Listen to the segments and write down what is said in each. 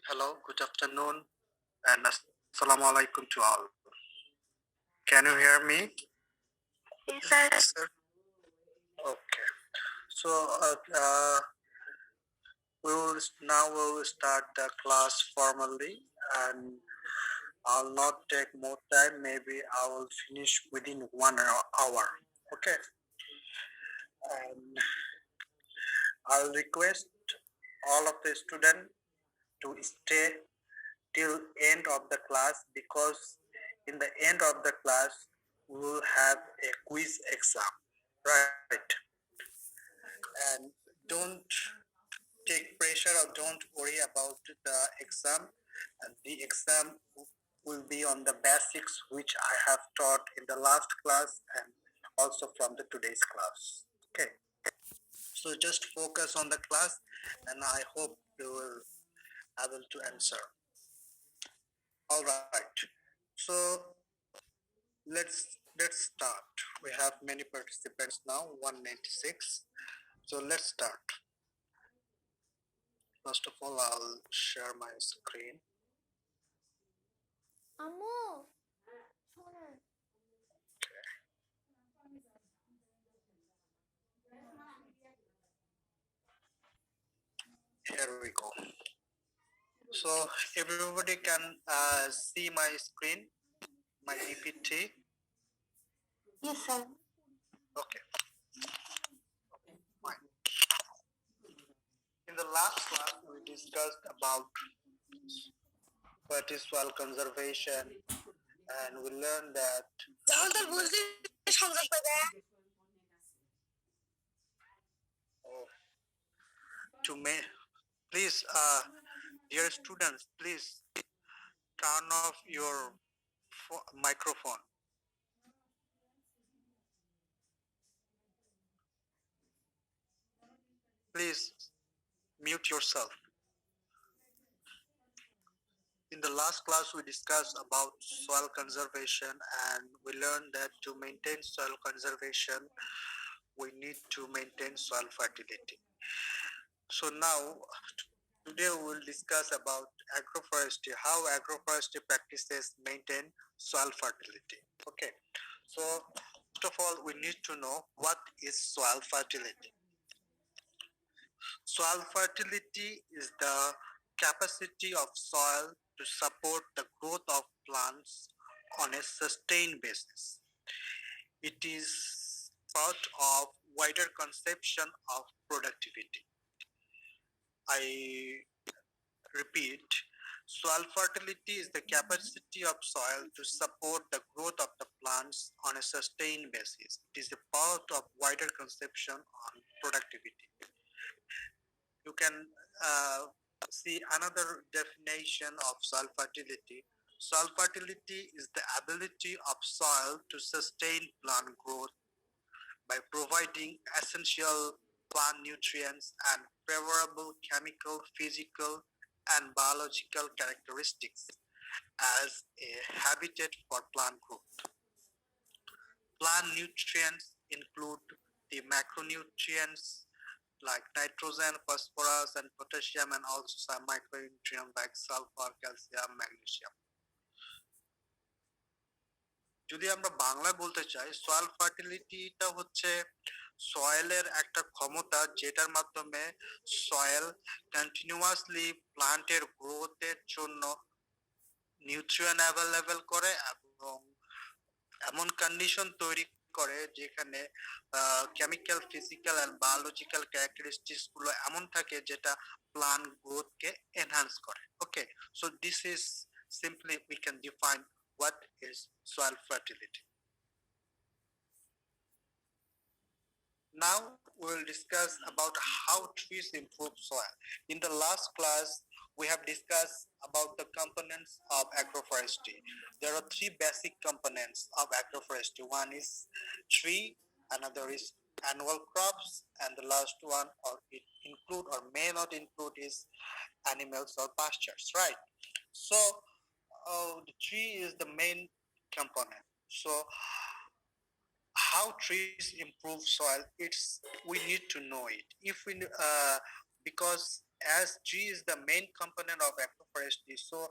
Hello, good afternoon, and assalamu alaikum to all. Can you hear me? Yes, sir. Okay. So we will start the class formally, and I'll not take more time. Maybe I will finish within 1 hour. Okay. And I'll request all of the students to stay till end of the class, because in the end of the class we will have a quiz exam, right? And don't take pressure or don't worry about the exam. And the exam will be on the basics which I have taught in the last class and also from the today's class. Okay, so just focus on the class, and I hope you will able to answer. All right, so let's start. We have many participants now, 196. So let's start. First of all, I'll share my screen. Here we go. So everybody can see my screen, my PPT. Yes, sir. Okay, fine. In the last class, we discussed about what is soil conservation, and we learned that to make, please, dear students, please turn off your microphone. Please mute yourself. In the last class, we discussed about soil conservation, and we learned that to maintain soil conservation, we need to maintain soil fertility. So now, today we will discuss about agroforestry, how agroforestry practices maintain soil fertility. Okay, so first of all, we need to know what is soil fertility. Soil fertility is the capacity of soil to support the growth of plants on a sustained basis. It is part of wider conception of productivity. I repeat, soil fertility is the capacity of soil to support the growth of the plants on a sustained basis. It is a part of wider conception on productivity. You can see another definition of soil fertility. Soil fertility is the ability of soil to sustain plant growth by providing essential plant nutrients and favorable chemical, physical, and biological characteristics as a habitat for plant growth. Plant nutrients include the macronutrients like nitrogen, phosphorus, and potassium, and also some micronutrients like sulfur, calcium, magnesium. যদি আমরা বাংলায় বলতে চাই, soil ফার্টিলিটিটা হচ্ছে সয়েলের একটা ক্ষমতা যেটার মাধ্যমে সয়েল কন্টিনিউয়াসলি প্লান্টের গ্রোথের জন্য নিউট্রিয়েন্ট অ্যাভেলেবল করে এবং এমন কন্ডিশন তৈরি করে যেখানে chemical, physical and biological characteristics গুলো এমন থাকে যেটা প্লান্ট গ্রোথকে এনহান্স করে। Okay, so this is simply we can define what is soil fertility. Now we'll discuss about how trees improve soil. In the last class, we have discussed about the components of agroforestry. There are three basic components of agroforestry. One is tree, another is annual crops, and the last one, or it include or may not include, is animals or pastures, right? So the tree is the main component. So how trees improve soil, it's we need to know it if we because as tree is the main component of agroforestry, so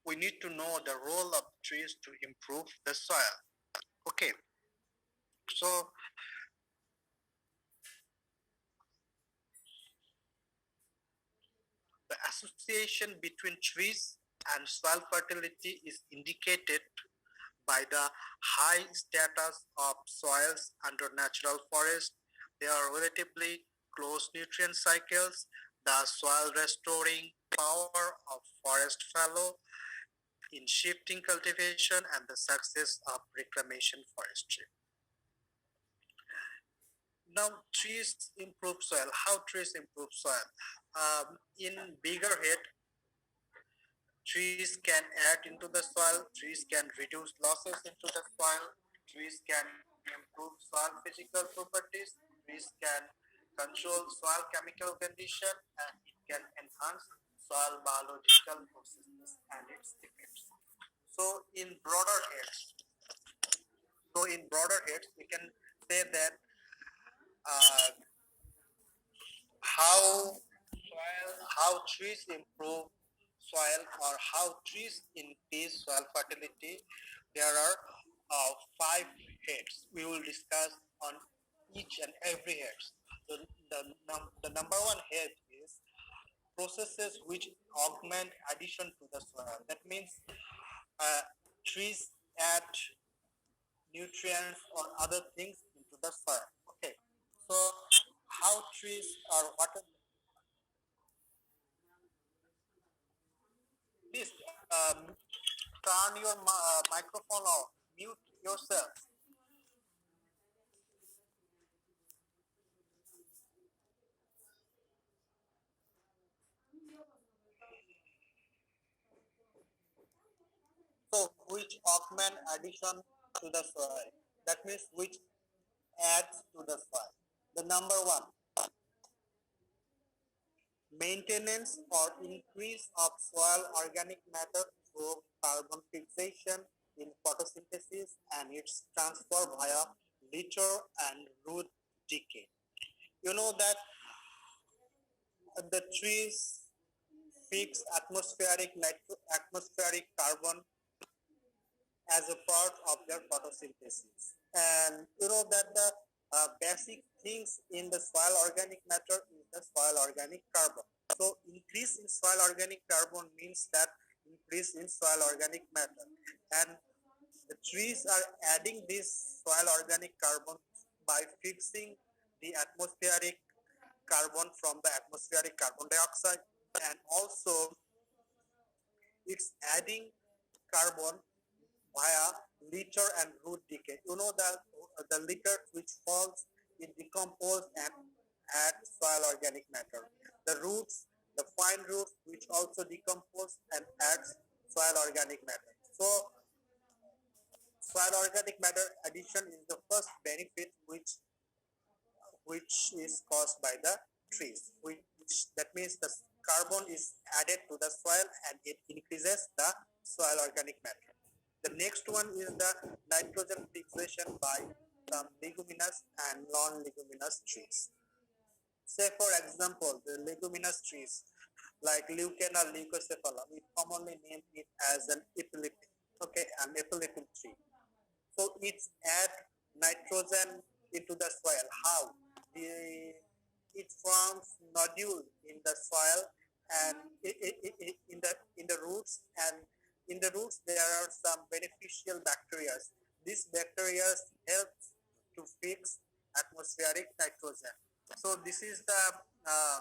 we need to know the role of trees to improve the soil. Okay, so the association between trees and soil fertility is indicated by the high status of soils under natural forest. They are relatively close nutrient cycles, the soil restoring power of forest fallow in shifting cultivation, and the success of reclamation forestry. Now, trees improve soil. How trees improve soil? In bigger head, trees can add into the soil, trees can reduce losses into the soil, trees can improve soil physical properties, trees can control soil chemical condition, and it can enhance soil biological processes and its effects. So in broader heads, we can say that uh, how how trees improve soil or how trees increase soil fertility. There are five heads we will discuss on each and every head. The number one head is processes which augment addition to the soil. That means uh, trees add nutrients or other things into the soil. Okay, so how trees are what are, please turn your microphone off, mute yourself. So, which augment addition to the soil? That means which adds to the soil. The number one, maintenance or increase of soil organic matter through carbon fixation in photosynthesis and its transfer via litter and root decay. You know that the trees fix atmospheric carbon as a part of their photosynthesis. And you know that the basic things in the soil organic matter is the soil organic carbon. So increase in soil organic carbon means that increase in soil organic matter. And the trees are adding this soil organic carbon by fixing the atmospheric carbon from the atmospheric carbon dioxide, and also it's adding carbon via litter and root decay. You know that the litter which falls, it decomposes and adds soil organic matter. The roots, the fine roots which also decompose and adds soil organic matter. So soil organic matter addition is the first benefit which is caused by the trees. Which that means the carbon is added to the soil and it increases the soil organic matter. The next one is the nitrogen fixation by some leguminous and non-leguminous trees. Say for example, the leguminous trees like Leucaena leucocephala, we commonly name it as an epileptic. Okay, an epileptic tree. So it's add nitrogen into the soil. How? It forms nodule in the soil and in the roots, and in the roots there are some beneficial bacteria. This bacteria helps to fix atmospheric nitrogen. So this is the uh,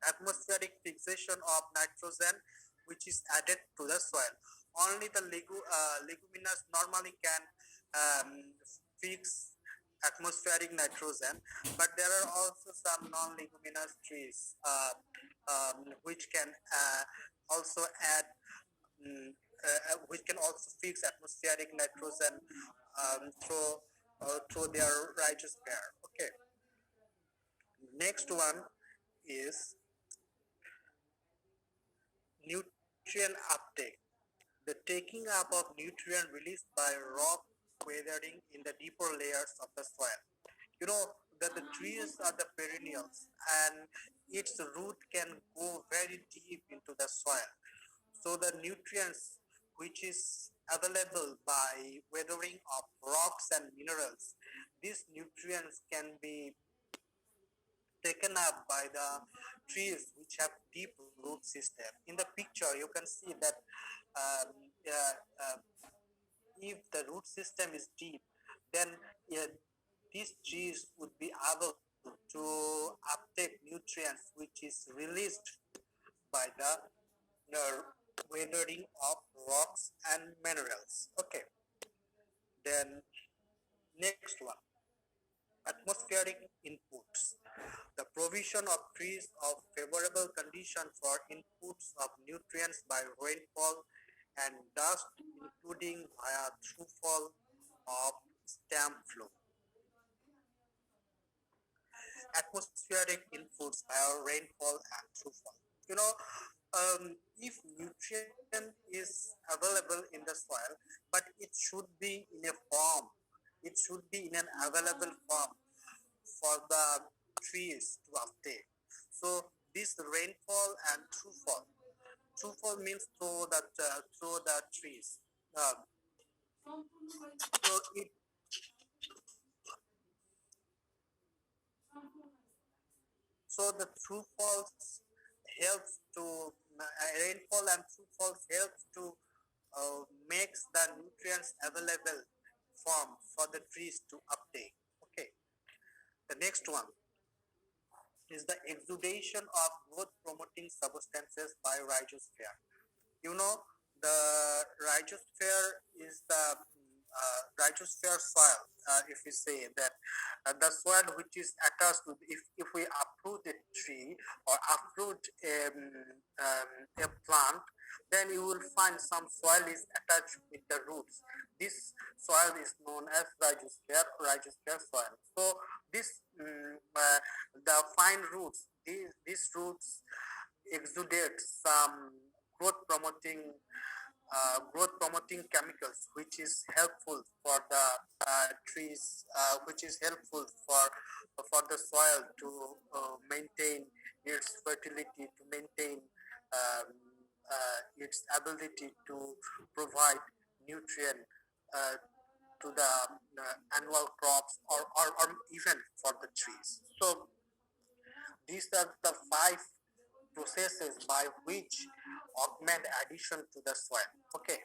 atmospheric fixation of nitrogen which is added to the soil. Only the leguminous normally can fix atmospheric nitrogen, but there are also some non-leguminous trees which can also add which can also fix atmospheric nitrogen through their rhizosphere. Okay. Next one is nutrient uptake. The taking up of nutrient released by rock weathering in the deeper layers of the soil. You know that the trees are the perennials and its root can go very deep into the soil. So the nutrients which is available by weathering of rocks and minerals, these nutrients can be taken up by the trees which have deep root system. In the picture, you can see that um, uh, uh, if the root system is deep, then uh, these trees would be able to uptake nutrients which is released by the weathering of rocks and minerals. Okay, then next one, atmospheric inputs. The provision of trees of favorable condition for inputs of nutrients by rainfall and dust, including via throughfall of stem flow. Atmospheric inputs via rainfall and throughfall. You know, if nutrient is available in the soil, but it should be in a form, it should be in an available form for the trees to uptake. So this rainfall and throughfall. Throughfall means through the trees. So it so the throughfalls helps to rainfall and throughfalls helps to makes the nutrients available form for the trees to uptake. Okay. The next one is the exudation of growth promoting substances by rhizosphere. You know, the rhizosphere is the rhizosphere soil, if we say that the soil which is attached to, if we uproot a tree or uproot a plant, then you will find some soil is attached with the roots. This soil is known as rhizosphere soil. So this the fine roots, these roots exudate some growth promoting chemicals which is helpful for the trees, which is helpful for the soil to maintain its fertility, to maintain its ability to provide nutrient uh, to the annual crops, or even for the trees. So these are the five processes by which augment addition to the soil. Okay,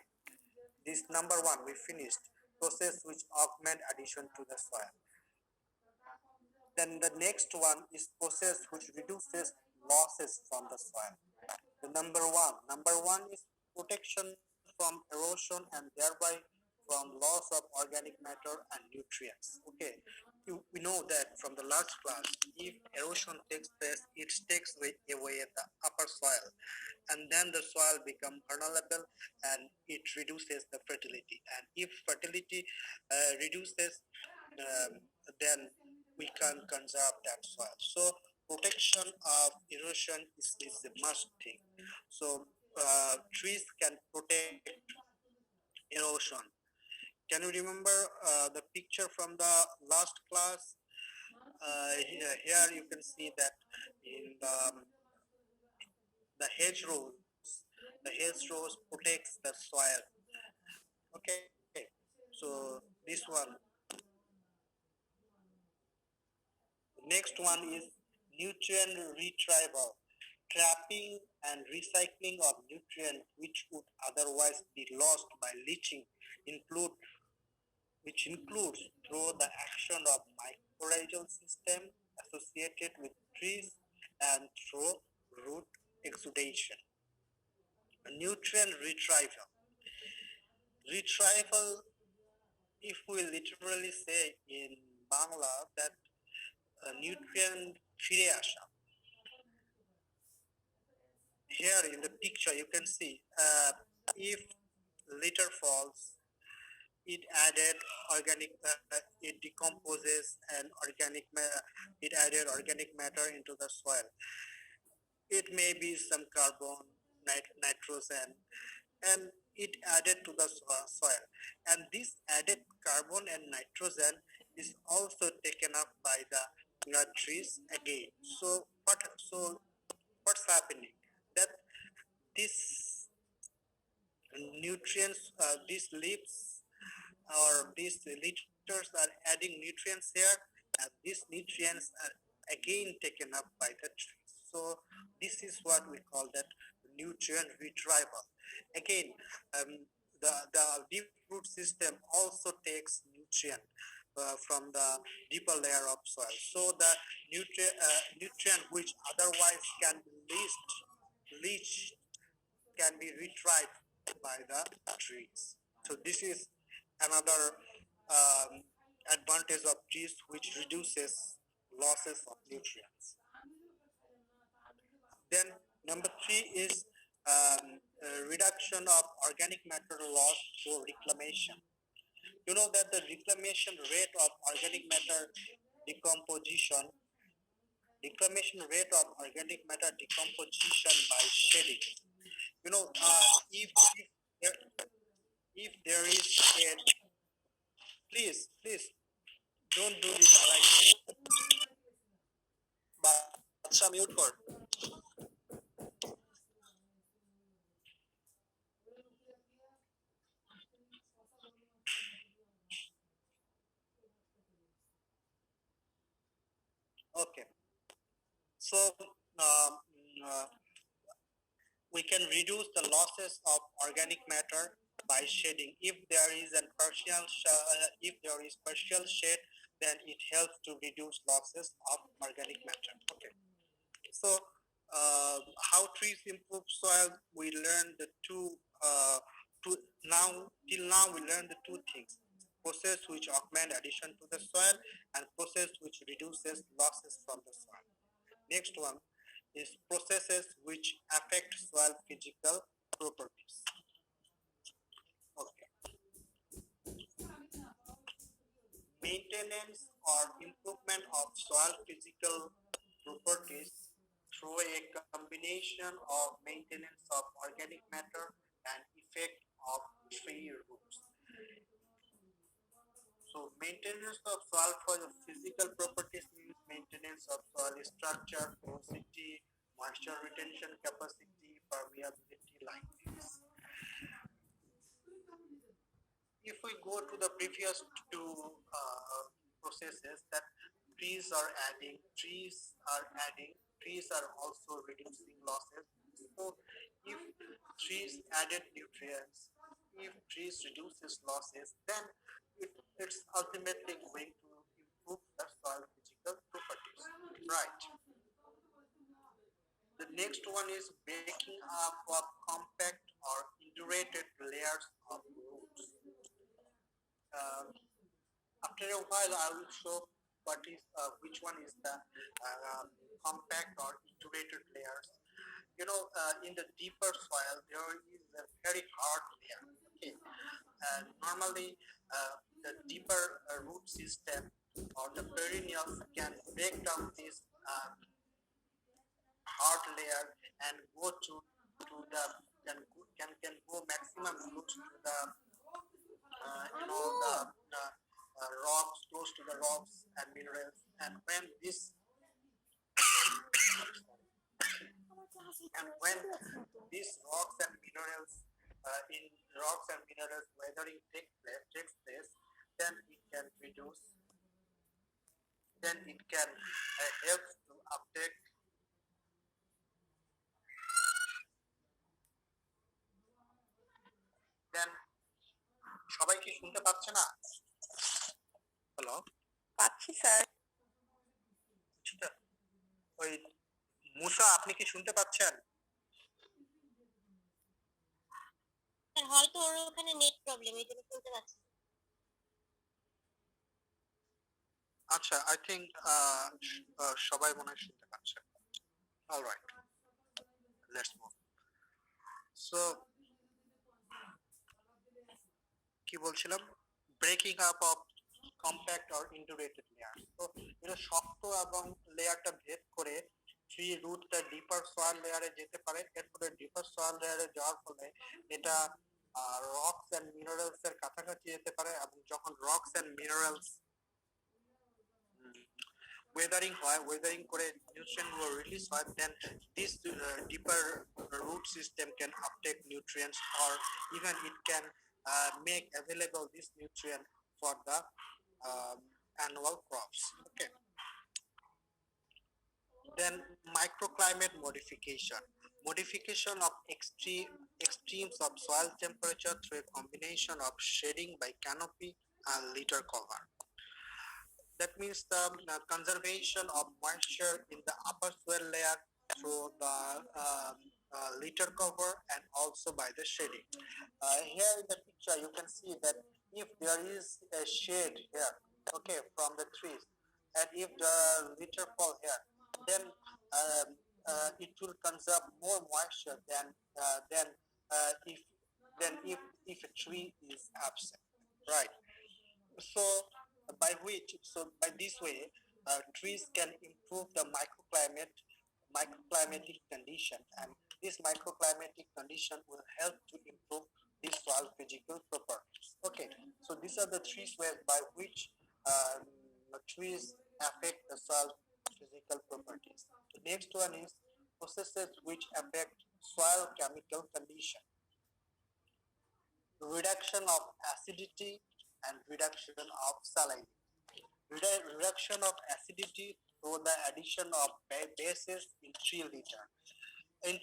this number one we finished, process which augment addition to the soil. Then the next one is process which reduces losses from the soil. The number one is protection from erosion and thereby from loss of organic matter and nutrients. Okay, we know that from the last class, if erosion takes place, it takes away the upper soil, and then the soil becomes vulnerable and it reduces the fertility. And if fertility reduces, um, then we can conserve that soil. So protection of erosion is a must thing. So trees can protect erosion. Can you remember the picture from the last class? Here you can see that in the hedgerows, the hedgerows protects the soil. Okay, so this one, next one is nutrient retrieval, trapping and recycling of nutrients which would otherwise be lost by leaching, include which includes through the action of mycorrhizal system associated with trees and through root exudation. Nutrient retrieval. retrieval, if we literally say in Bangla that nutrient ফিরে আসা. Here in the picture you can see if litter falls, it added organic, it decomposes and it added organic matter into the soil. It may be some carbon, nitrogen, and it added to the soil. And this added carbon and nitrogen is also taken up by the trees again. So what's happening? That this nutrients, these leaves or these litters are adding nutrients here, and these nutrients are again taken up by the trees. So this is what we call that nutrient retrieval. Again, the deep root system also takes nutrient from the deeper layer of soil. So the nutrient which otherwise can be leached can be retrieved by the trees. So this is another um, advantage of trees which reduces losses of nutrients. Then number three is reduction of organic matter loss through reclamation. You know that the reclamation rate of organic matter decomposition, by shedding. You know, there, if there is shed, please don't do this like বাচ্চা mute কর. Okay, so um, uh, we can reduce the losses of organic matter by shedding. If there is partial shed, then it helps to reduce losses of organic matter. Okay. So how trees improve soil? We learned the two now till now we learned the two things: process which augment addition to the soil, and process which reduces losses from the soil. Next one is processes which affect soil physical properties. Okay. Maintenance or improvement of soil physical properties through a combination of maintenance of organic matter and effect of tree roots. So maintenance of soil for the physical properties means maintenance of soil structure, porosity, moisture retention capacity, permeability like this. If we go to the previous two processes, that trees are also reducing losses. So if trees added nutrients, if trees reduces losses, then it's ultimately going to improve the soil physical properties. Right. The next one is breaking up of compact or indurated layers of roots. After a while, I will show which one is the compact or indurated layers. You know, in the deeper soil, there is a very hard layer. Okay, normally the deeper root system or the perennials can break down this hard layer and go to the can go maximum close to the rocks, close to the rocks and minerals. And when this and when these rocks and minerals weathering takes place, then it can reduce. Then it can help to uptake. Then সবাই কি শুনতে পাচ্ছে না? Hello, পাচ্ছি sir. ওই মুসা, আপনি কি শুনতে পাচ্ছেন? হয়তো ওর ওখানে নেট প্রবলেম, এই জন্য শুনতে পাচ্ছি না। আচ্ছা, আই থিঙ্ক সবাই মনে হয় শুনতে পাচ্ছে। Alright, let's move. সো কি বলছিলাম, breaking up of compact or integrated layer. তো এটা শক্ত এবং লেয়ারটা ভেদ করে ট্রি রুটটা ডিপার সয়েল লেয়ারে যেতে পারে। এরপরে ডিপার সয়েল লেয়ারে যাওয়ার ফলে এটা রকস এন্ড মিনারেলস এর কাছাকাছি যেতে পারে, এবং যখন রকস এন্ড মিনারেলস weathering হয়, weathering করে nutrient গুলো release হয়, then this deeper root system can uptake nutrients, or even it can make available this nutrient for the annual crops. Okay. Then microclimate modification of extremes of soil temperature through a combination of shading by canopy and litter cover. That means the conservation of moisture in the upper soil layer through the litter cover and also by the shading. Here in the picture you can see that if there is a shade here, okay, from the trees, and if the litter fall here, then it will conserve more moisture than if a tree is absent, right? So by this way, trees can improve the microclimatic condition, and this microclimatic condition will help to improve the soil physical properties. Okay, so these are the three ways by which trees affect the soil physical properties. The next one is processes which affect soil chemical condition. Reduction of acidity and reduction of salinity. Reduction of acidity through the addition of bases in 3 liter. In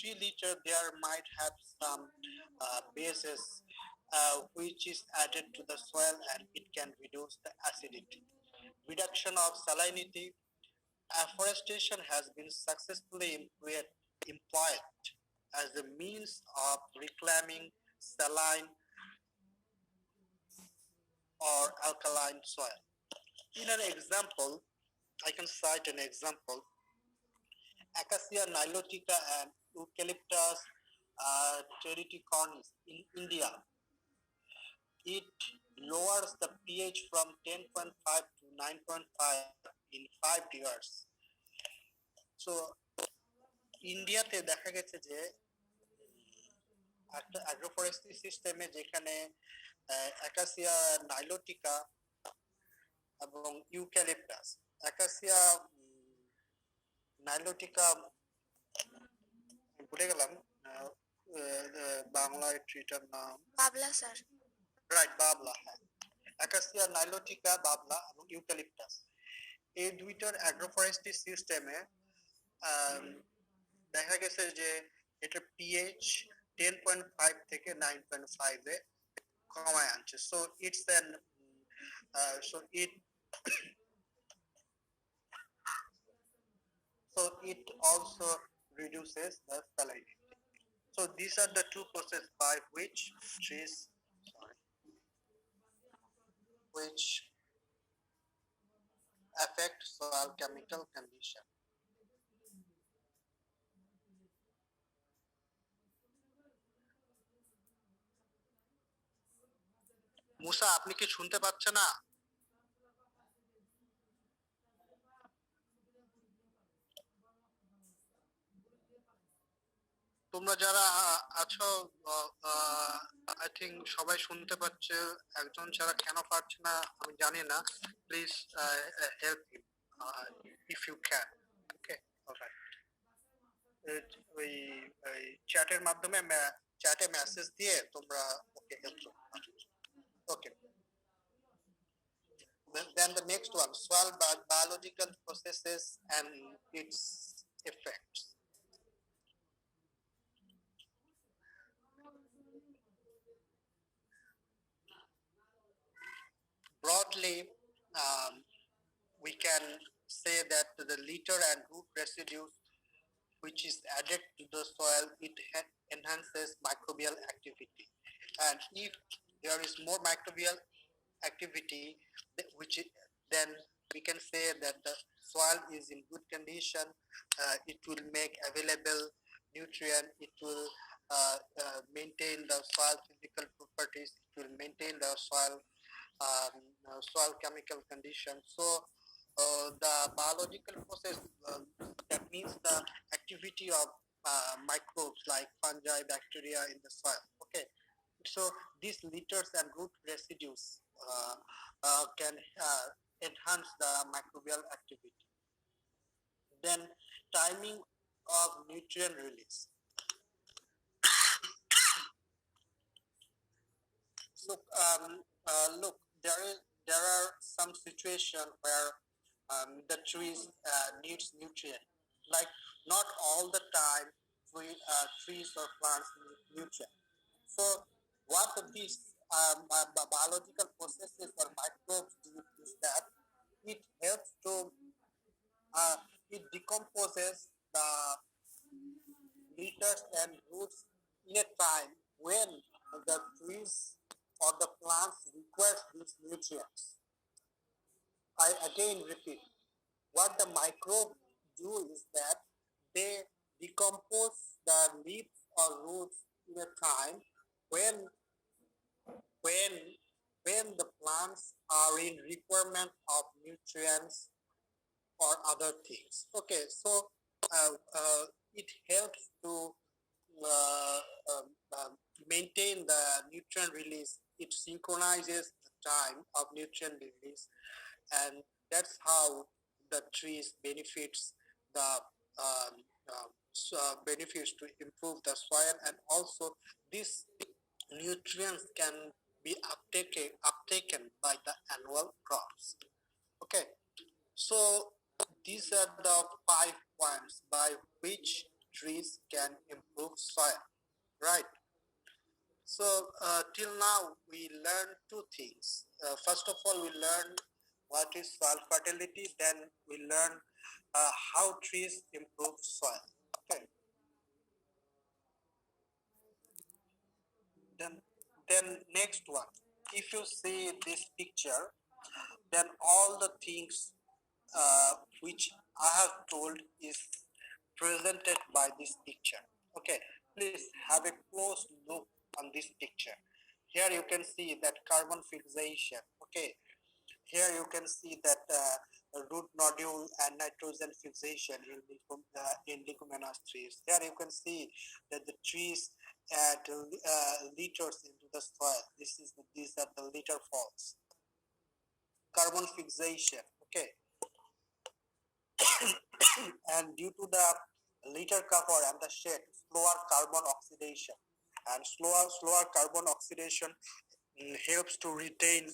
3 liter, there might have some bases which is added to the soil, and it can reduce the acidity. Reduction of salinity. Afforestation has been successfully employed as a means of reclaiming saline or alkaline soil. In an example, I can cite an example. Acacia nilotica and Eucalyptus territicornis in India. It lowers the pH from 10.5 to 9.5 in 5 years. So ইন্ডিয়াতে দেখা গেছে যে একটা অ্যাগ্রোফরেস্ট্রি সিস্টেমে যেখানে অ্যাকাসিয়া nilotica এবং eucalyptus, অ্যাকাসিয়া nilotica ভুলে গেলাম বাংলায় ট্রিটার নাম, বাবলা স্যার। রাইট, বাবলা, হ্যাঁ, অ্যাকাসিয়া নাইলোটিকা, বাবলা এবং ইউক্যালিপটাস, এই দুইটার অ্যাগ্রোফরেস্ট্রি সিস্টেমে দেখা গেছে যে এটার পিএইচ 10.5 থেকে 9.5 এ কমায় আনছে। So it's an so it also reduces the salinity. So these are the two processes by which trees which affect soil chemical condition. মুসা, আপনি কি শুনতে পাচ্ছেন না? তোমরা যারা আছো, আই থিঙ্ক সবাই শুনতে পাচ্ছে, একজন ছাড়া কেন পারছে না আমি জানি না। Please help him if you can. Okay, alright. ওই চ্যাটের মাধ্যমে চ্যাটে মেসেজ দিয়ে তোমরা ওকে হেল্প করো। ওকে, then the next one, soil biological processes and its effects. Broadly, we can say that the litter and root residues which is added to the soil, it enhances microbial activity. And if there is more microbial activity, which then we can say that the soil is in good condition. It will make available nutrient. It will maintain the soil physical properties. It will maintain the soil chemical condition. So the biological process, that means the activity of microbes like fungi, bacteria in the soil. Okay, so these litters and root residues can enhance the microbial activity. Then timing of nutrient release. Look, there are some situation where the trees needs nutrient. Like not all the time trees or plants need nutrient. So what these biological processes or microbes do is that it helps to uh, it decomposes the leaves and roots in a time when the trees or the plants require these nutrients. I again repeat, what the microbes do is that they decompose the leaves or roots in a time when when when the plants are in requirement of nutrients or other things. Okay, so it helps to uh, um, um, maintain the nutrient release. It synchronizes the time of nutrient release, and that's how the trees benefits the benefits to improve the soil, and also these nutrients can be uptaken by the annual crops. Okay, so these are the 5 points by which trees can improve soil, right? So till now we learned two things. First of all, we learned what is soil fertility. Then we learned how trees improve soil. Okay. Then then next one. If you see this picture, then all the things which I have told is presented by this picture. Okay, please have a close look on this picture. Here you can see that carbon fixation. Okay, here you can see that root nodule and nitrogen fixation in leguminous trees. Here you can see that the trees add liters into the soil. These are the litter falls. Carbon fixation. Okay, and due to the litter cover and the shade, slower carbon oxidation. And slower carbon oxidation helps to retain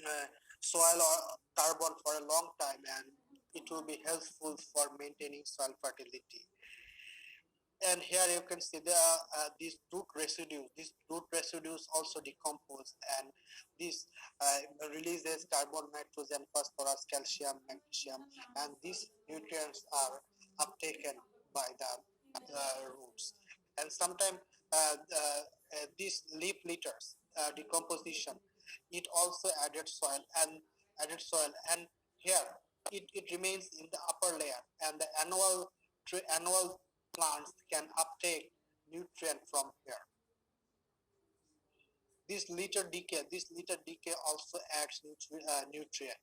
uh, soil or carbon for a long time, and it will be helpful for maintaining soil fertility. And here you can see these root residues. These root residues also decompose, and this releases carbon, nitrogen, phosphorus, calcium, magnesium, and these nutrients are uptaken by the roots. And sometimes these leaf litters decomposition, it also added soil, and here it remains in the upper layer, and the annual plants can uptake nutrient from here. This litter decay also adds nutrient.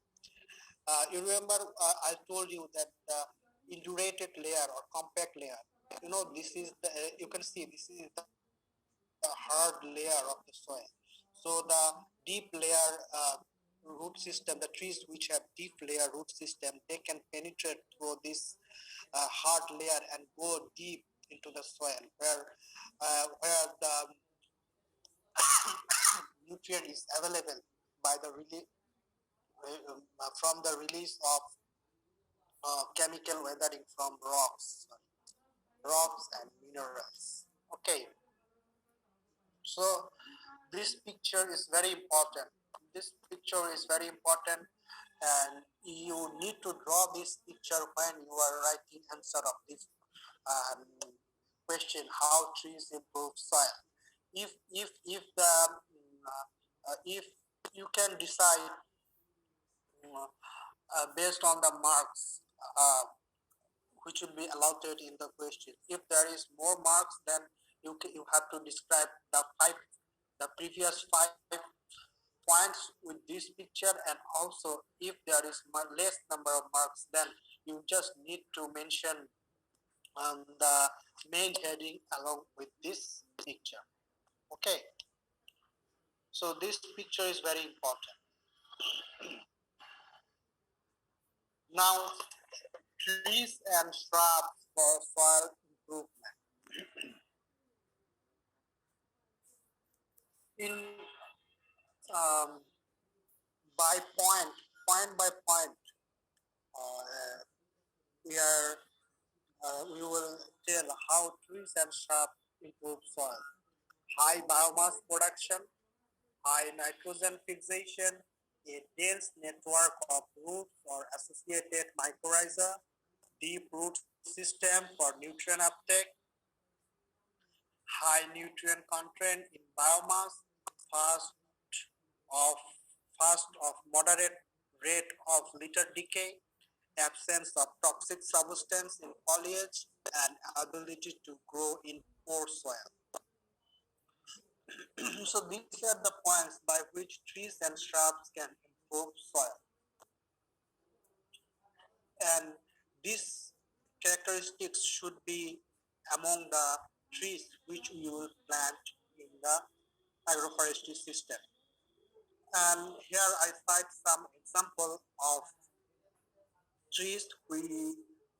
You remember I told you that the indurated layer or compact layer. This is the you can see this is the hard layer of the soil. So the deep layer root system, the trees which have deep layer root system, they can penetrate through this hard layer and go deep into the soil where the nutrient is available by the from the release of chemical weathering from rocks and minerals. Okay, so this picture is very important. This picture is very important, and you need to draw this picture when you are writing answer of this um, question how trees improve soil. If the if you can decide based on the marks which will be allotted in the question. If there is more marks, then you have to describe the previous five points with this picture, and also if there is less number of marks, then you just need to mention the main heading along with this picture. Okay, so this picture is very important. Now, trees and shrubs for soil improvement. In um, by point by point, uh, we will tell how trees and shrubs improve soil. High biomass production, high nitrogen fixation, a dense network of roots or associated mycorrhiza, deep root system for nutrient uptake, high nutrient content in biomass, fast of moderate rate of litter decay, absence of toxic substance in foliage, and ability to grow in poor soil. So these are the points by which trees and shrubs can improve soil. And these characteristics should be among the trees which we will plant in the agroforestry system. And here I cite some example of trees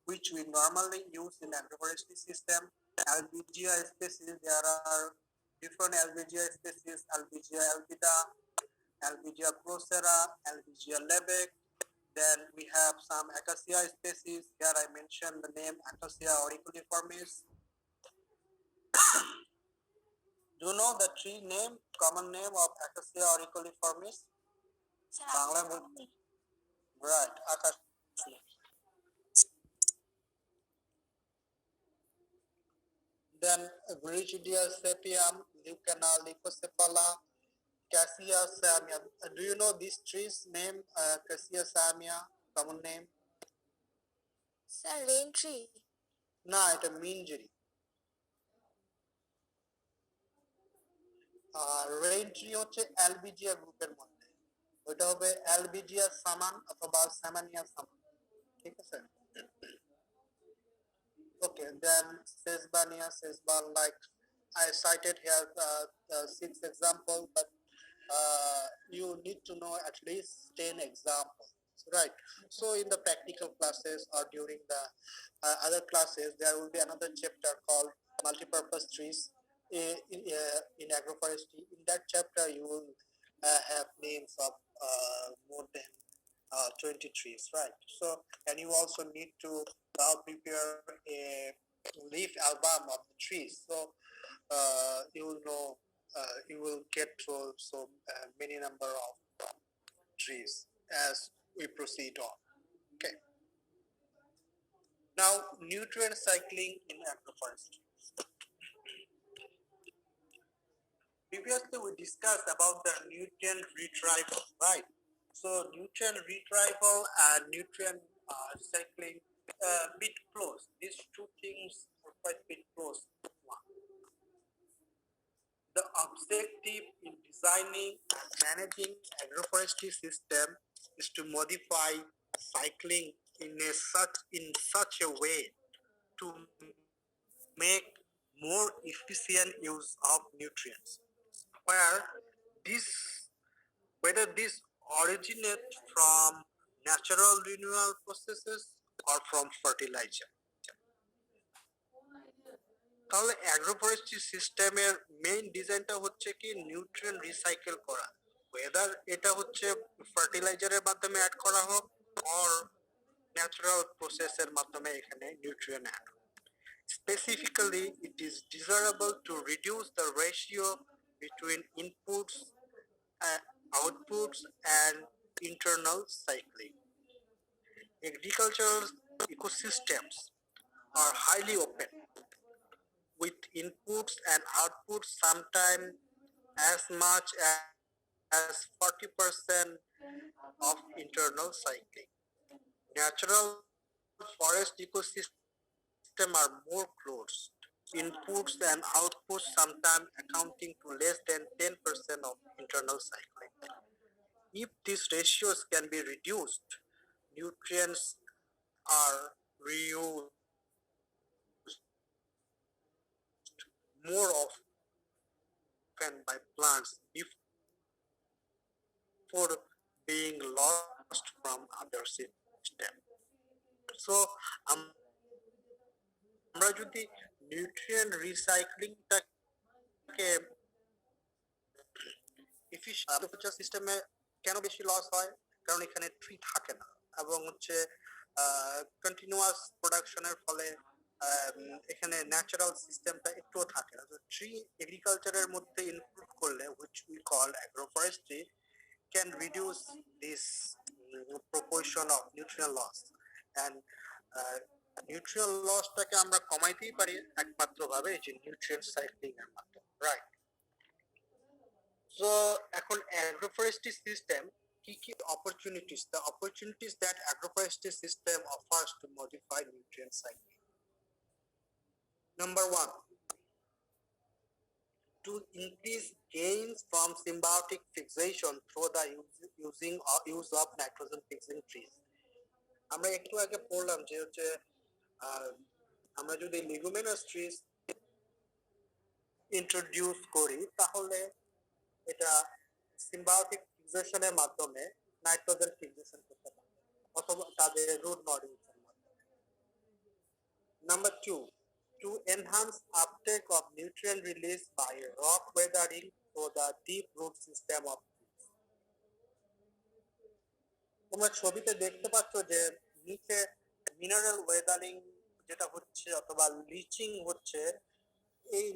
which we normally use in agroforestry system. Albigia species, there are different Albigia species, Albigia albida, Albigia procera, Albigia lebec. Then we have some acacia species. Here I mentioned the name Acacia auriculiformis. Do you know the tree name, common name of Acacia auriculiformis? Right, Acacia. Then Viridiia sepium, Leucana leucocephala, Cassia samia. Do you know this tree's name? Cassia samia, common name? Sir, rain tree. না এটা মিনজেরি আর rain tree হচ্ছে অ্যালবিজিয়া গ্রুপের মধ্যে ওইটা হবে অ্যালবিজিয়া সামান অথবা স্যামানিয়া সামান ঠিক আছে okay then sesbania like I cited here six examples but you need to know at least 10 examples right so in the practical classes or during the other classes there will be another chapter called multi-purpose trees in agroforestry in that chapter you will have names of more than 20 trees right so and you also need to prepare a leaf album of the trees so you will know you will get to so many number of trees as we proceed on. Okay. Now, nutrient cycling in agroforestry. Previously, we discussed about the nutrient retrieval, right? So, nutrient retrieval and nutrient cycling bit close. These two things are quite bit close. The objective in designing and managing agroforestry system is to modify cycling in such a way to make more efficient use of nutrients. Where this whether this originate from natural renewal processes or from fertilizer. তাহলে অ্যাগ্রোফরেস্ট্রি সিস্টেমের main ডিজাইনটা হচ্ছে কি nutrient recycle করা weather এটা হচ্ছে ফার্টিলাইজারের মাধ্যমে অ্যাড করা হোক অর ন্যাচারাল প্রসেসের মাধ্যমে এখানে nutrient add specifically it is desirable to reduce the ratio between inputs outputs and internal cycling agricultural ecosystems are highly open with inputs and outputs sometimes as much as 40% of internal cycling. Natural forest ecosystem are more closed, with inputs and outputs sometimes accounting to less than 10% of internal cycling. If these ratios can be reduced, nutrients are reused more often by plants before being lost from other system. So আমরা যদি nutrient রিসাইক্লিংটাকে efficient সিস্টেমে কেন বেশি loss হয়, কারণ এখানে tree থাকে না এবং হচ্ছে কন্টিনিউয়াস প্রোডাকশনের ফলে এখানে ন্যাচারাল সিস্টেমটা একটুও থাকে না। তো ট্রি এগ্রিকালচারের মধ্যে ইনক্লুড করলে, which we call agroforestry, can reduce this proportion of nutrient loss, and nutrient লসটাকে আমরা কমাইতেই পারি একমাত্র ভাবে এই যে নিউট্রিয়েন্ট সাইক্লিং এর মাধ্যমে, রাইট? সো এখন agroforestry system কি কি opportunities, the opportunities that agroforestry system offers to modify nutrient cycling. Number one, to increase gains from symbiotic fixation through the use of nitrogen fixing trees. আমরা একটু আগে পড়লাম যে হচ্ছে আমরা যদি লিগুমিনাস ট্রিজ ইন্ট্রোডিউস করি তাহলে এটা সিম্বায়োটিক ফিক্সেশনের মাধ্যমে নাইট্রোজেন ফিক্সেশন করতে পারে অথবা তাদের রুট নডিউলসের মাধ্যমে। Number 2, to enhance uptake of nutrient release by rock weathering through the deep root system of trees. তোমরা ছবিতে দেখতে পাচ্ছ যে নিচে মিনারেল ওয়েদারিং যেটা হচ্ছে অথবা লিচিং হচ্ছে, এই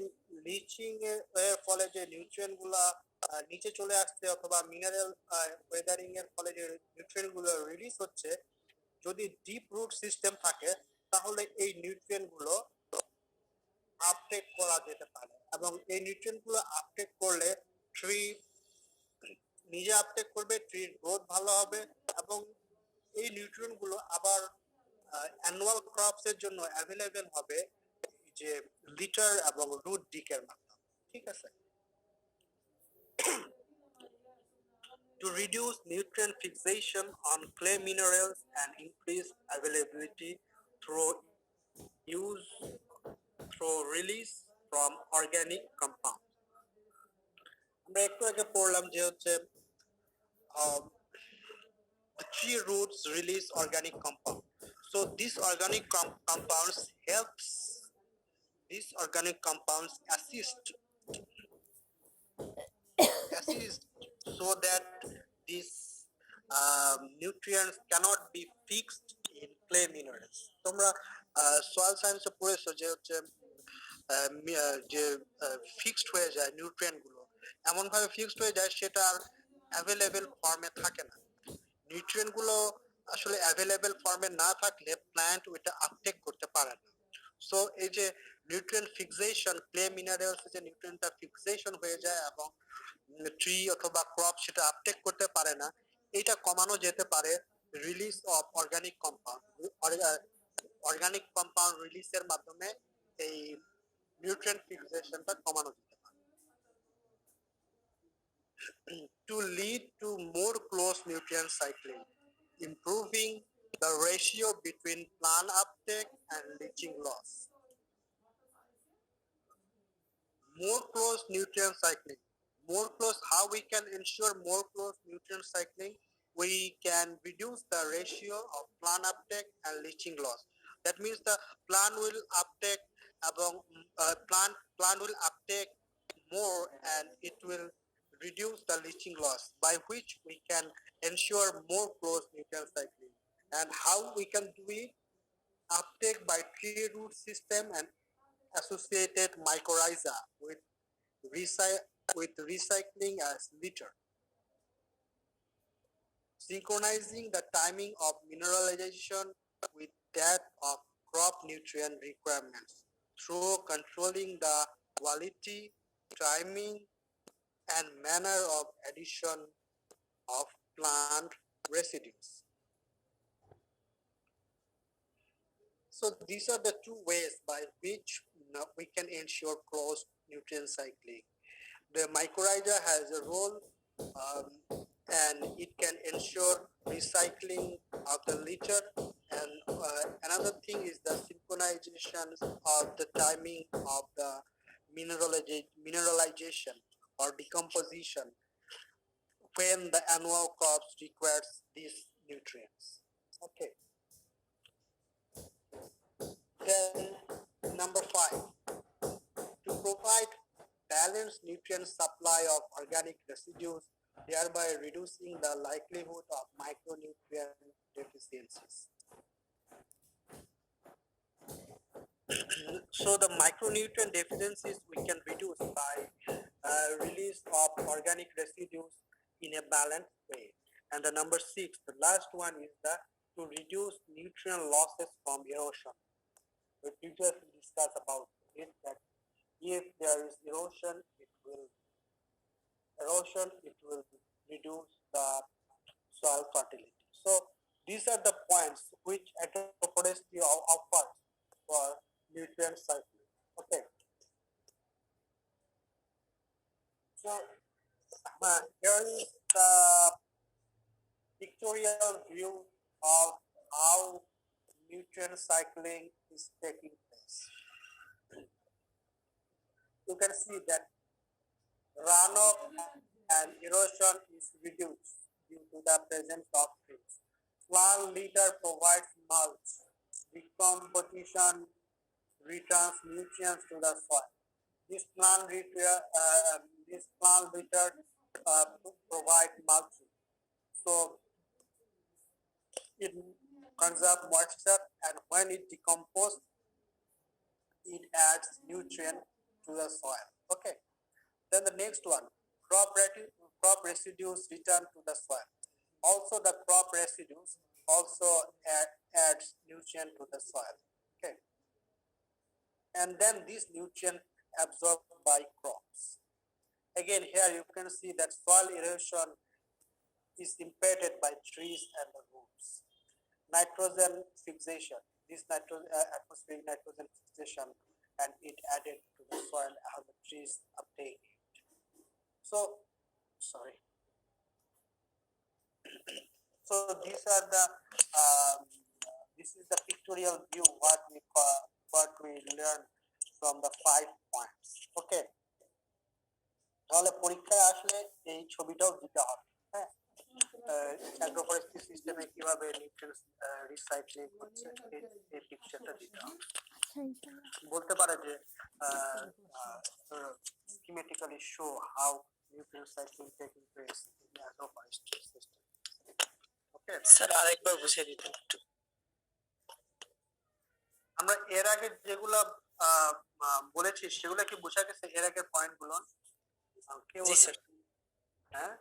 লিচিং এর ফলে যে নিউট্রিয়েন্ট গুলা নিচে চলে আসছে অথবা মিনারেল ওয়েদারিং এর ফলে যে নিউট্রিয়েন্ট গুলো রিলিজ হচ্ছে, যদি ডিপ রুট সিস্টেম থাকে তাহলে এই নিউট্রিয়েন্ট গুলো আপটেক করা যেতে পারে এবং এই নিউট্রিয়েন্ট গুলো আপটেক করলে ট্রি নিজে আপটেক করবে, ট্রির গ্রোথ ভালো হবে এবং এই নিউট্রিয়েন্ট গুলো আবার অ্যানুয়াল ক্রপস এর জন্য অ্যাভেলেবেল হবে যে লিটার এবং রুট ডিকের মাধ্যমে, ঠিক আছে? To reduce nutrient fixation on clay minerals and increase availability through release from organic compounds. আমরা একটু আগে পড়লাম যে হচ্ছে the tree roots release organic compound. So these organic compounds assist so that these nutrients cannot be fixed in clay minerals. তোমরা soil science এ পড়েছো যে হচ্ছে যে ফিক্সড হয়ে যায় নিউট্রিয়েন্ট গুলো, এমন ভাবে ফিক্সড হয়ে যায় সেটা আর অ্যাভেলেবেল ফর্মে থাকে না। নিউট্রিয়েন্ট গুলো আসলে অ্যাভেলেবেল ফর্মে না থাকলে প্ল্যান্ট ওইটা আপটেক করতে পারে না। সো এই যে নিউট্রিয়েন্ট ফিক্সেশন, ক্লে মিনারেলস যে নিউট্রিয়েন্টটা ফিক্সেশন হয়ে যায় এবং ট্রি অথবা ক্রপ সেটা আপটেক করতে পারে না, এটা কমানো যেতে পারে release of organic compound. Organic compound রিলিজের মাধ্যমে এই নিউট্রিয়েন্ট ফিক্সেশনটা কমানো যেতে পারে। To lead to more close nutrient cycling, improving the ratio between plant uptake and leaching loss. More close nutrient cycling. More close, how we can ensure more close nutrient cycling? We can reduce the ratio of plant uptake and leaching loss. That means the plant will uptake plant will uptake more and it will reduce the leaching loss, by which we can ensure more close nutrient cycling. And how we can do it? Uptake by tree root system and associated mycorrhiza with recycling as litter. Synchronizing the timing of mineralization with that of crop nutrient requirements. through controlling the quality, timing, and manner of addition of plant residues. So these are the two ways by which we can ensure closed nutrient cycling. The mycorrhiza has a role, and it can ensure recycling of the litter. And another thing is the synchronization of the timing of the mineralization or decomposition when the annual crops requires these nutrients. Okay. Then number 5, to provide balanced nutrient supply of organic residues, thereby reducing the likelihood of micronutrient deficiencies. So the micronutrient deficiencies we can reduce by release of organic residues in a balanced way. And the number 6, the last one is that to reduce nutrient losses from erosion. We previously discussed about it that if there is erosion, it will reduce the soil fertility. So these are the points which agroforestry offers for nutrient cycling. Okay. So here is the pictorial view of how nutrient cycling is taking place. You can see that runoff and erosion is reduced due to the presence of trees. Plant litter provides mulch. Decomposition returns nutrients to the soil. This plant litter provide mulching. So it conserves moisture, and when it decomposes, it adds nutrient to the soil. Okay. Then the next one, crop residues return to the soil. Also, the crop residues also adds nutrient to the soil. Okay. And then these nutrients absorbed by crops. Again, here you can see that soil erosion is impeded by trees and the roots. Nitrogen fixation. This atmospheric nitrogen fixation, and it added to the soil as the trees uptake. So, sorry. So these are the this is the pictorial view what we learned from the 5 points. Okay. তাহলে পরীক্ষায় আসলে এই ছবিটাও দিতে হবে। হ্যাঁ, অ্যাগ্রোফরেস্ট্রি সিস্টেমে কিভাবে নিউট্রিয়েন্টস রিসাইক্লিং হচ্ছে এই পিকচারটা দিতে হবে। বলতে পারে যে schematically show how nutrient cycling taking place in the agroforestry system. Okay, sir আরেকবার বুঝিয়ে দিতেন একটু। আমরা এর আগে যেগুলো বলেছি সেগুলো কি বোঝা গেছে? এর আগের পয়েন্টগুলো জি স্যার। হ্যাঁ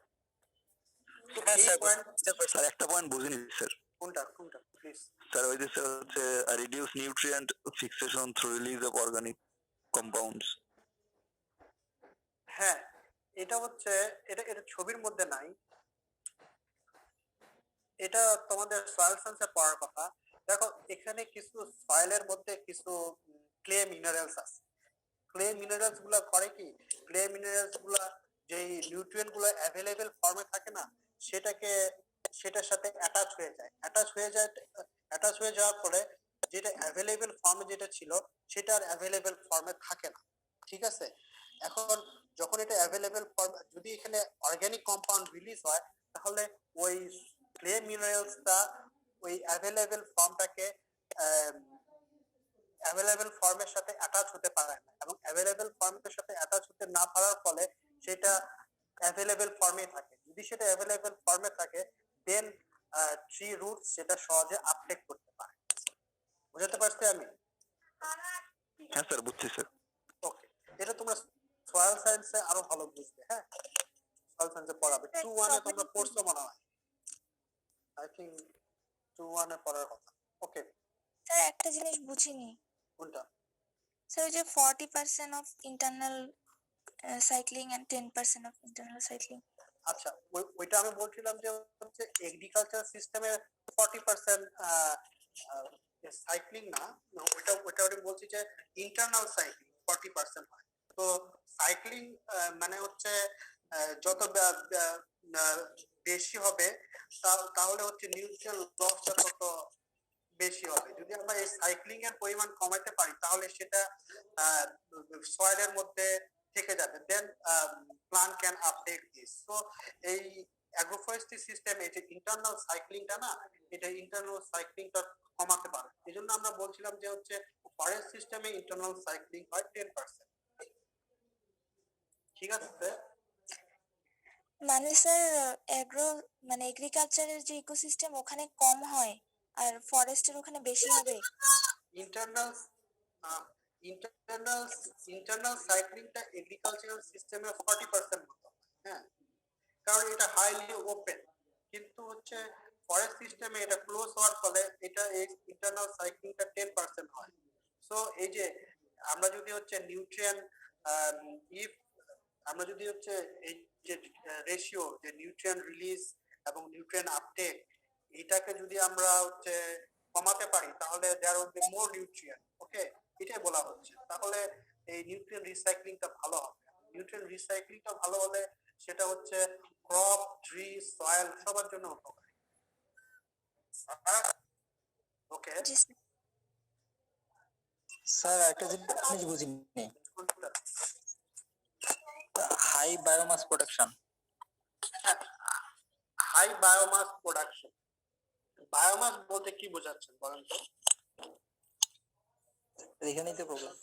স্যার একটা পয়েন্ট বুঝিনি স্যার। কোনটা প্লিজ স্যার? ওই যে স্যার হচ্ছে reduce nutrient fixation through release of organic compounds. হ্যাঁ, এটা হচ্ছে এটা ছবির মধ্যে নাই, এটা তোমাদের সয়েল সায়েন্সে পড়ার কথা। দেখো এখানে কিছু সয়েলের মধ্যে কিছু ক্লে মিনারেলস আছে। ক্লে মিনারেলস গুলা করে কি, ক্লে মিনারেলস গুলা যে নিউট্রিয়েন্ট গুলো অ্যাভেলেবেল ফর্মে থাকে না, সেটার সাথে অ্যাটাচ হয়ে যাওয়ার পরে যেটা অ্যাভেলেবেল ফর্মে যেটা ছিল সেটা আর অ্যাভেলেবেল ফর্মে থাকে না। ঠিক আছে, এখন যখন এটা অ্যাভেলেবেল ফর্ম, যদি এখানে অর্গানিক কম্পাউন্ড রিলিজ হয় তাহলে ওই ক্লে মিনারেলসটা ওই অ্যাভেলেবেল ফর্মটাকে অ্যাভেলেবেল ফর্মের সাথে অ্যাটাচ হতে পারে না, এবং অ্যাভেলেবেল ফর্মের সাথে অ্যাটাচ হতে না পারার ফলে সেটা অ্যাভেলেবেল ফর্মে থাকে। যদি সেটা অ্যাভেলেবেল ফর্মে থাকে দেন ট্রি রুটস সেটা সহজে আপটেক করতে পারে। বুঝতে পারছি আমি? হ্যাঁ স্যার, বুঝছি স্যার। ওকে, এটা তোমরা সয়েল সায়েন্সে আরো ভালো বুঝবে। হ্যাঁ, সয়েল সায়েন্সে পড়াবে। 2-1 এ তোমরা পড়ছো মনে হয়, আই থিংক 2-1 এ পড়ার কথা। ওকে স্যার, একটা জিনিস বুঝিনি। কোনটা? স্যার ওই যে 40% of internal cycling and 10% of internal cycling. আচ্ছা, ওইটা আমি বলছিলাম যে হচ্ছে এগ্রিকালচার সিস্টেমে 40% সাইক্লিং না, ওইটা আমি বলছি যে ইন্টারনাল সাইক্লিং 40% হয়। তো সাইক্লিং মানে হচ্ছে যত বেশি হবে তাহলে হচ্ছে নিউট্রিয়েন্ট লসটা তত বেশি হবে। যদি আমরা এই সাইক্লিং এর পরিমাণ কমাতে পারি তাহলে সেটা সয়েলের মধ্যে থেকে যাবে, then plant can uptake this. So এই অ্যাগ্রোফরেস্ট্রি সিস্টেম, এই যে ইন্টারনাল সাইক্লিংটা না, এটা ইন্টারনাল সাইক্লিংটা কমাতে পারে। এই জন্য আমরা বলছিলাম যে হচ্ছে ফরেস্ট সিস্টেমে ইন্টারনাল সাইক্লিং হয় 10%। ঠিক আছে, মানে স্যার মানে এগ্রিকালচারের যে ইকোসিস্টেম ওখানে কম হয় আর ফরেস্টের ওখানে বেশি হবে। ইন্টারনাল ইন্টারনাল ইন্টারনাল সাইক্লিংটা এগ্রিকালচারাল সিস্টেমে 40% মতো, হ্যাঁ, কারণ এটা হাইলি ওপেন। কিন্তু হচ্ছে ফরেস্ট সিস্টেমে এটা ক্লোজ হওয়ার ফলে এটা ইন্টারনাল সাইক্লিংটা 10% হয়। সো এই যে আমরা যদি হচ্ছে নিউট্রিয়েন্ট ইফ আমরা যদি হচ্ছে এই যে রেশিও, যে নিউট্রিয়েন্ট রিলিজ এবং নিউট্রিয়েন্ট আপটেক, এটাকে যদি আমরা হচ্ছে কমাতে পারি তাহলে there will be more nutrient. Okay, এটাই বলা হচ্ছে। তাহলে এই নিউট্রিয়েন্ট রিসাইক্লিংটা ভালো হবে। নিউট্রিয়েন্ট রিসাইক্লিংটা ভালো হলে সেটা হচ্ছে ক্রপ, ট্রি, সয়েল সবার জন্য উপকারী। ওকে জি স্যার। স্যার একটা জিনিস বুঝিনি, high biomass production. High biomass production, biomass বলতে কি বোঝাচ্ছেন বলেন তো? এখানেই তো প্রবলেম।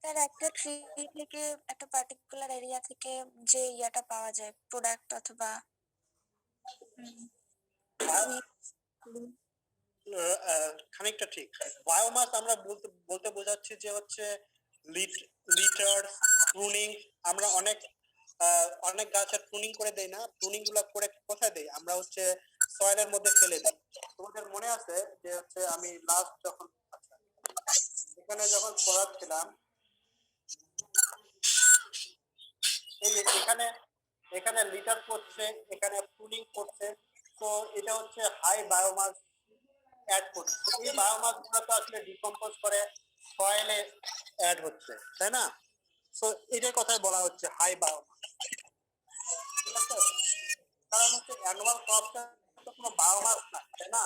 স্যার একটা ট্রি থেকে একটা পার্টিকুলার এরিয়া থেকে যে ইয়াটা পাওয়া যায় প্রোডাক্ট অথবা খানিকটা ঠিক। বায়োমাস আমরা বলতে বলতে বোঝাচ্ছি যে হচ্ছে লিটার প্রুনিং। আমরা অনেক অনেক গাছের প্রুনিং করে দেই না, প্রুনিং গুলো করে কোথায় দেই আমরা? হচ্ছে সয়েলের মধ্যে ফেলে দিই। তোমাদের মনে আছে যে হচ্ছে আমি লাস্ট যখন এখানে যখন পড়াচ্ছিলাম, এই যে এখানে এখানে লিটার করছে, এখানে প্রুনিং করছে। তো এটা হচ্ছে হাই বায়োমাস অ্যাড করছে। এই বায়োমাস গুলো তো আসলে ডিকম্পোজ করে সয়েলে অ্যাড হচ্ছে, তাই না? সো এটার কথাই বলা হচ্ছে হাই বায়োমাস। ঠিক আছে, কারণ হচ্ছে অ্যানুয়াল ক্রপটা তো কোনো বায়োমাস না, তাই না?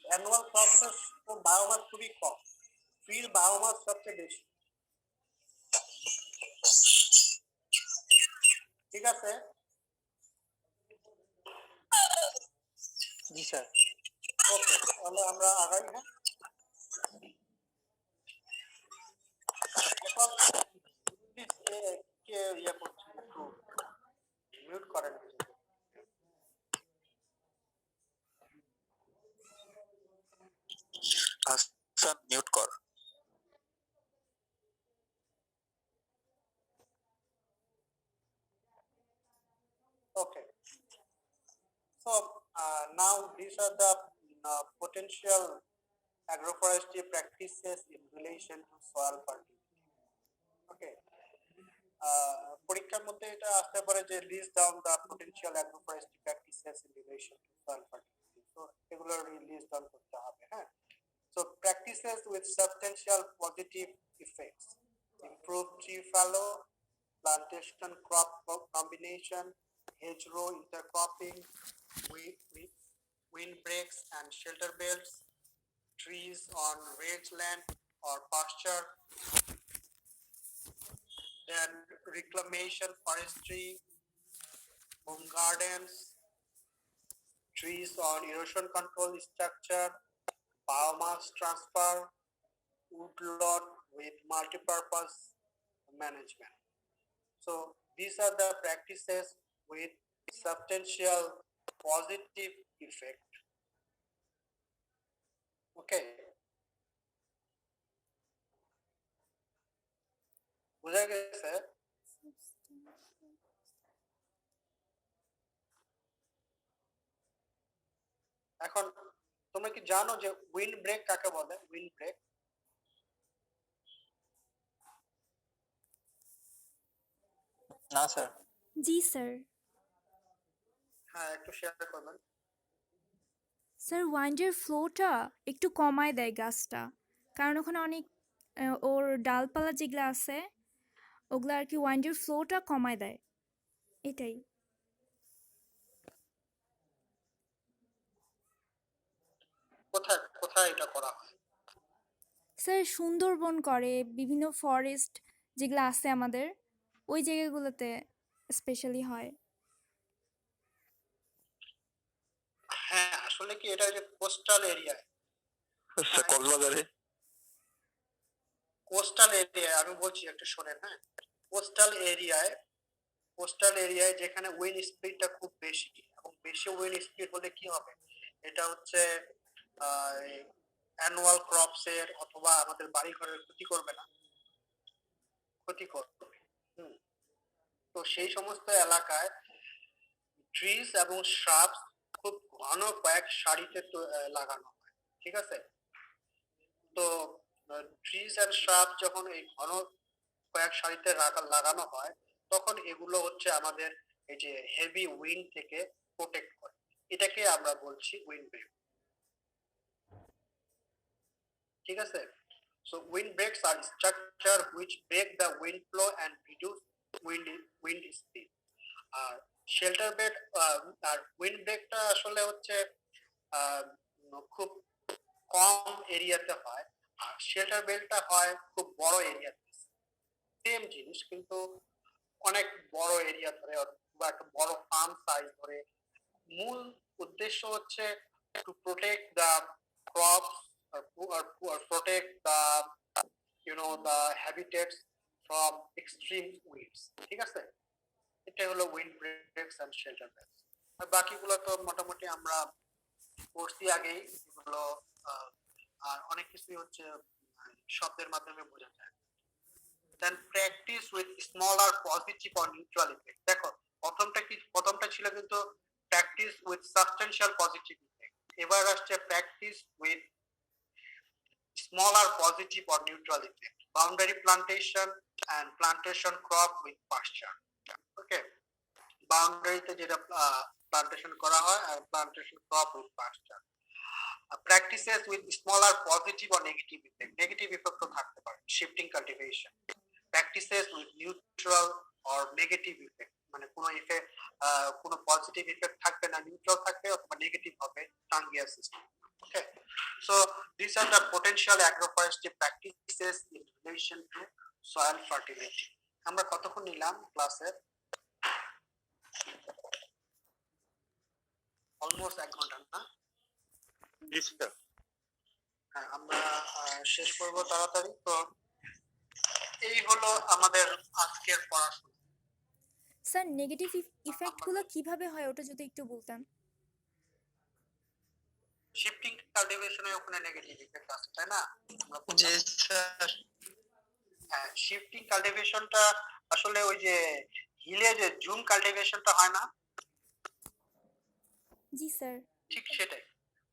অ্যানুয়াল ক্রপটা তো বায়োমাস খুবই কম, ট্রির বায়োমাস সবচেয়ে বেশি। ঠিক আছে, জি স্যার। ওকে, তাহলে আমরা আগাই। হ্যাঁ, এখন কে ইয়ে করছে একটু মিউট করেন। স্যার মিউট কর। Okay, so now these are the potential agroforestry practices in relation to soil fertility. Okay, পরীক্ষার মধ্যে এটা আসতে পারে যে list down the potential agroforestry practices in relation to soil fertility. So এগুলো লিস্ট ডাউন করতে হবে। হ্যাঁ, so practices with substantial positive effects: improve tree fallow, plantation crop combination, hedgerow intercropping, windbreaks and shelter belts, trees on rangeland or pasture, then reclamation forestry, home gardens, trees on erosion control structure, biomass transfer, woodlot with multi-purpose management. So these are the practices with substantial positive effect. Okay, বুঝা গেছে? এখন তোমরা কি জানো যে wind break কাকে বলে? Wind break না স্যার। জি স্যার। হ্যাঁ, একটু শেয়ার করবেন। স্যার ওয়াইন্ডের ফ্লোটা একটু কমায় দেয় গাছটা, কারণ ওখানে অনেক ওর ডালপালা যেগুলো আছে ওগুলো আর কি ওয়াইন্ডের ফ্লোটা কমায় দেয়, এটাই। কোথায় কোথায় এটা করা হয়? স্যার সুন্দরবন করে, বিভিন্ন ফরেস্ট যেগুলো আছে আমাদের ওই জায়গাগুলোতে স্পেশালি হয়। হ্যাঁ, আসলে কি এটা যে কোস্টাল এরিয়ায়, কক্সবাজারে। কোস্টাল এরিয়ায় আমি বলছি, একটু শোনেন। হ্যাঁ, কোস্টাল এরিয়ায়, যেখানে উইন্ড স্পিডটা খুব বেশি, এবং বেশি উইন্ড স্পিড হলে কি হবে, এটা হচ্ছে অ্যানুয়াল ক্রপস এর অথবা আমাদের বাড়ি ঘরের ক্ষতি করবে না, ক্ষতি করবে। হুম। তো সেই সমস্ত এলাকায় ট্রিজ এবং শ্রাবস খুব ঘন কয়েক সারিতে লাগানো হয়, ঠিক আছে? তো ট্রিজ এন্ড শ্রাব যখন এই ঘন কয়েক সারিতে লাগানো হয়, তখন এগুলো হচ্ছে আমাদের এই যে হেভি উইন্ড থেকে প্রোটেক্ট করে। এটাকে আমরা বলছি উইন্ড ব্রেক, ঠিক আছে? So wind breaks are structure which break the wind flow and reduce wind speed. আর শেল্টার বেড আর উইন্ড ব্রেকটা আসলে হচ্ছে খুব কম এরিয়াতে হয়, আর শেল্টার বেল্টটা হয় খুব বড় এরিয়াতে। সেম জিনিস, কিন্তু অনেক বড় এরিয়া ধরে বা একটা বড় ফার্ম সাইজ ধরে। মূল উদ্দেশ্য হচ্ছে to protect the crops or protect the the habitats from extreme winds, ঠিক আছে? এটা হলো wind breaks and shelter belts. আর বাকিগুলো তো মোটামুটি আমরা পড়ছি আগেই, এগুলো আর অনেক কিছুই হচ্ছে শব্দের মাধ্যমে বোঝা যায়। Then practice with smaller positive or neutral effect. দেখো, প্রথমটা ছিল কিন্তু practice with substantial positive effect, এবার আসছে practice with smaller positive or neutral effect. Boundary plantation and plantation crop with pasture. Okay, বাউন্ডারিতে যেটা প্লান্টেশন করা হয় আর plantation crop with pasture. Practices with smaller positive or negative effect, negative ইফেক্টও থাকতে পারে। Shifting cultivation. Practices with neutral or negative effect, মানে কোনো ইফেক্ট, কোনো পজিটিভ ইফেক্ট থাকবে না, নিউট্রাল থাকবে অথবা নেগেটিভ হবে, টাঙ্গিয়া system. Okay, so these are the potential agroforestry practices in relation to soil fertility. আমরা কতক্ষণ নিলাম ক্লাসে? অলমোস্ট 1 ঘন্টা না? হ্যাঁ, আমরা শেষ করব তাড়াতাড়ি। তো এই হলো আমাদের আজকের পড়াশোনা। স্যার নেগেটিভ ইফেক্টগুলো কিভাবে হয় ওটা যদি একটু বলতেন। শিফটিং কাল্টিভেশনে ওখানে নেগেটিভ ইফেক্ট আছে, তাই না? জি স্যার। হ্যাঁ, শিফটিং কাল্টিভেশনটা আসলে ওই যে হিলে যে জুম কাল্টিভেশনটা হয় না? জি স্যার। ঠিক সেটাই।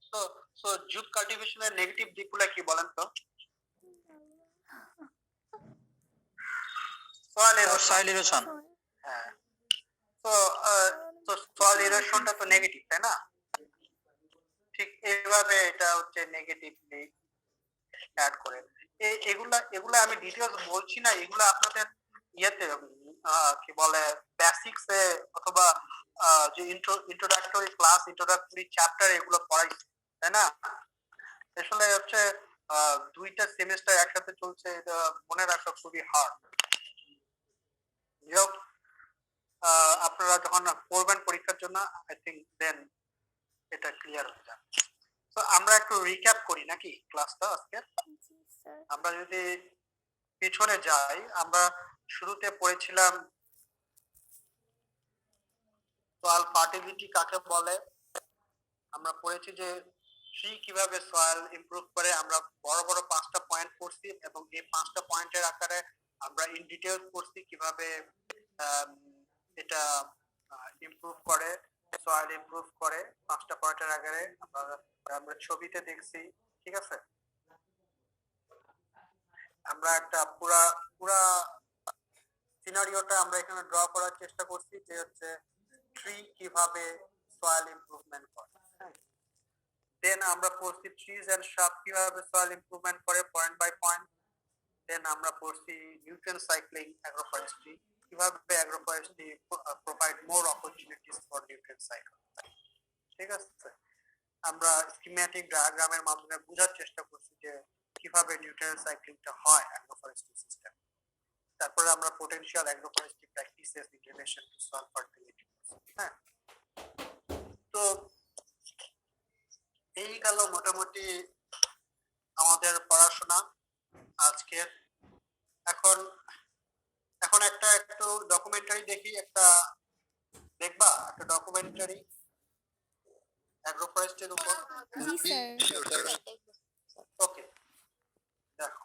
সো সো জুম কাল্টিভেশনের নেগেটিভ দিকগুলো কি বলেন তো? Soil erosion. হ্যাঁ, তো সয়েল ইরোশনটা তো নেগেটিভ, তাই না? ঠিক এইভাবে এটা হচ্ছে নেগেটিভলি অ্যাড করে। এগুলা আমি ডিটেইলস বলছি না, এগুলো আপনাদের ইয়েতে কি বলে বেসিক্স এ অথবা যে ইন্ট্রোডাক্টরি ক্লাস, ইন্ট্রোডাক্টরি চ্যাপ্টার এগুলো পড়াইছি, তাই না? আসলে হচ্ছে 2টা সেমিস্টার একসাথে চলছে, এটা মনে রাখা খুবই হার্ড। আপনারা যখন পড়বেন পরীক্ষার জন্য, আই থিঙ্ক দেন এটা ক্লিয়ার হয়ে যাবে। তো আমরা একটু রিক্যাপ করি নাকি ক্লাসটা আজকে? আমরা যদি পিছনে যাই, আমরা শুরুতে পড়েছিলাম সয়েল ফার্টিলিটি কাকে বলে, আমরা পড়েছি যে ট্রি কিভাবে সয়েল ইমপ্রুভ করে। আমরা বড় বড় 5টা পয়েন্ট পড়ছি, এবং এই 5টা পয়েন্টের আকারে আমরা ইন ডিটেইলস পড়ছি কিভাবে এটা ইমপ্রুভ করে, সয়েল ইমপ্রুভ করে। 5টা পয়েন্টের আকারে আমরা ছবিতে দেখছি, ঠিক আছে? আমরা একটা পুরা পুরা সিনারিওটা আমরা এখানে ড্র করার চেষ্টা করছি যে হচ্ছে ট্রি কিভাবে সয়েল ইমপ্রুভমেন্ট করে। হ্যাঁ, দেন আমরা পড়ছি ট্রিজ এন্ড শ্রাব কিভাবে সয়েল ইমপ্রুভমেন্ট করে পয়েন্ট বাই পয়েন্ট। দেন আমরা পড়ছি নিউট্রিয়েন্ট সাইক্লিং অ্যাগ্রোফরেস্ট্রি, কিভাবে অ্যাগ্রোফরেস্ট্রি provide more opportunities for nutrient cycle. ঠিক আছে, আমরা স্কিম্যাটিক ডায়াগ্রামের মাধ্যমে বোঝার চেষ্টা করছি যে কিভাবে নিউট্রিয়েন্ট সাইক্লিংটা হয় অ্যাগ্রোফরেস্ট্রি সিস্টেম। তারপরে আমরা potential অ্যাগ্রোফরেস্ট্রি practices in relation to soil fertility. হ্যাঁ, তো এই গেল মোটামুটি আমাদের পড়াশোনা আজকের। এখন এখন একটা একটু ডকুমেন্টারি দেখি, একটা দেখবা একটা ডকুমেন্টারি অ্যাগ্রোফরেস্টের উপর? জি স্যার। ওকে, দেখো।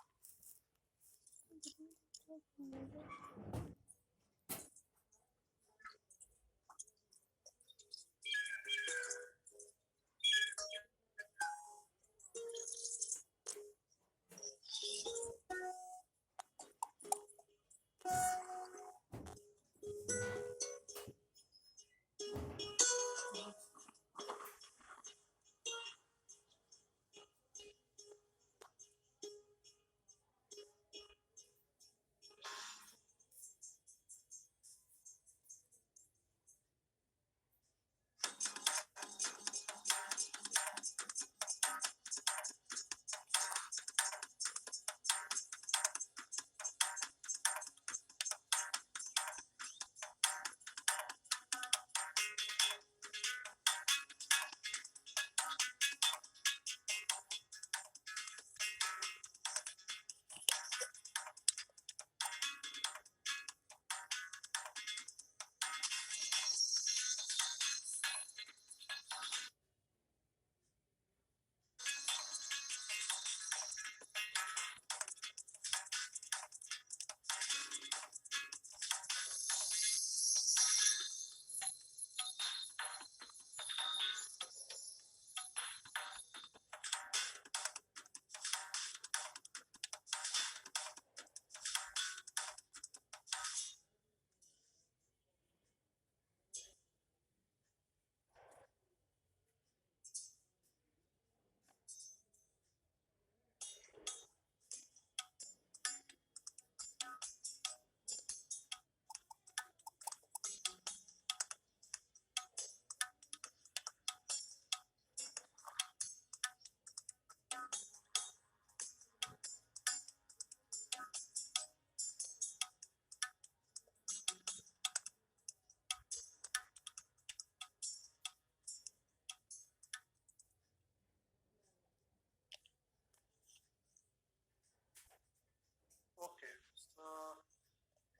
ওকে, তো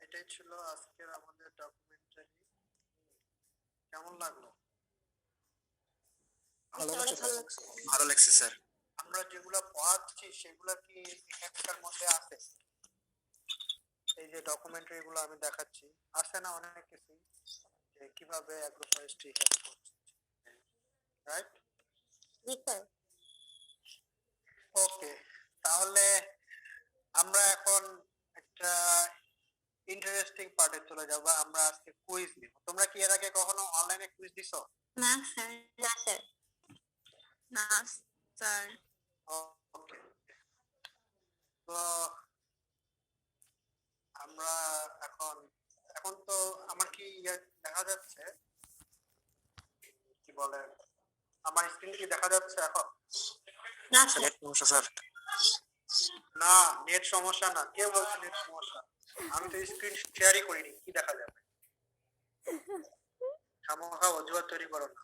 এটাই ছিল আজকের আমাদের ডকুমেন্টারি। কেমন লাগলো? ভালো লাগছে স্যার। আমরা যেগুলো পড়াচ্ছি সেগুলো কি এখানকার মধ্যে আছে? এই যে ডকুমেন্টারি গুলো আমি দেখাচ্ছি, আছে না অনেক কিছু যে কিভাবে অ্যাগ্রোফরেস্ট্রি হেল্প করছে, রাইট? ওকে, তাহলে আমরা এখন একটা ইন্টারেস্টিং পার্টে চলে যাব। আমরা আজকে কুইজ নিব। তোমরা কি এর আগে কখনো অনলাইনে কুইজ দিছো? না স্যার। না স্যার। না স্যার। ওকে, তো আমরা এখন এখন তো আমার কি ইয়ে দেখা যাচ্ছে, কি বলে, আমার স্ক্রিন কি দেখা যাচ্ছে এখন? না নেট সমস্যা স্যার। না, নেট সমস্যা না। কে বলছে নেট সমস্যা? আমি তো স্ক্রিন শেয়ারই করিনি, কি দেখা যাবে? খামোখা অজুহাত তৈরি করো না।